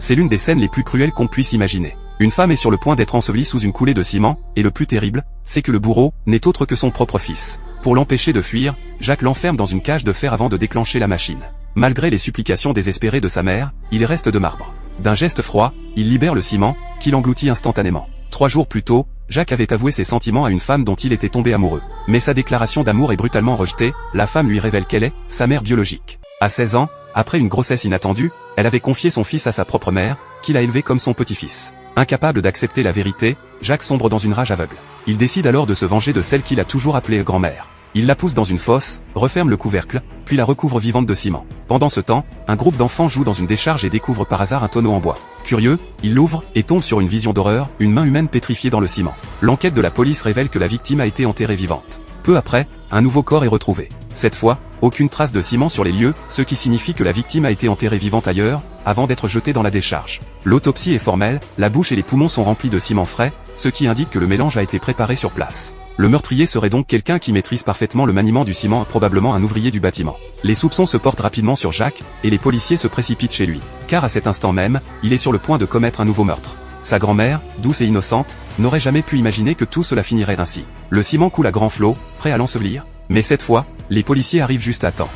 C'est l'une des scènes les plus cruelles qu'on puisse imaginer. Une femme est sur le point d'être ensevelie sous une coulée de ciment, et le plus terrible, c'est que le bourreau n'est autre que son propre fils. Pour l'empêcher de fuir, Jacques l'enferme dans une cage de fer avant de déclencher la machine. Malgré les supplications désespérées de sa mère, il reste de marbre. D'un geste froid, il libère le ciment, qui l'engloutit instantanément. 3 jours plus tôt, Jacques avait avoué ses sentiments à une femme dont il était tombé amoureux. Mais sa déclaration d'amour est brutalement rejetée, la femme lui révèle qu'elle est sa mère biologique. À 16 ans, après une grossesse inattendue, elle avait confié son fils à sa propre mère, qui l'a élevé comme son petit-fils. Incapable d'accepter la vérité, Jacques sombre dans une rage aveugle. Il décide alors de se venger de celle qu'il a toujours appelée grand-mère. Il la pousse dans une fosse, referme le couvercle, puis la recouvre vivante de ciment. Pendant ce temps, un groupe d'enfants joue dans une décharge et découvre par hasard un tonneau en bois. Curieux, il l'ouvre et tombe sur une vision d'horreur, une main humaine pétrifiée dans le ciment. L'enquête de la police révèle que la victime a été enterrée vivante. Peu après, un nouveau corps est retrouvé. Cette fois, aucune trace de ciment sur les lieux, ce qui signifie que la victime a été enterrée vivante ailleurs, avant d'être jetée dans la décharge. L'autopsie est formelle, la bouche et les poumons sont remplis de ciment frais, ce qui indique que le mélange a été préparé sur place. Le meurtrier serait donc quelqu'un qui maîtrise parfaitement le maniement du ciment, probablement un ouvrier du bâtiment. Les soupçons se portent rapidement sur Jacques, et les policiers se précipitent chez lui. Car à cet instant même, il est sur le point de commettre un nouveau meurtre. Sa grand-mère, douce et innocente, n'aurait jamais pu imaginer que tout cela finirait ainsi. Le ciment coule à grands flots, prêt à l'ensevelir. Mais cette fois, les policiers arrivent juste à temps.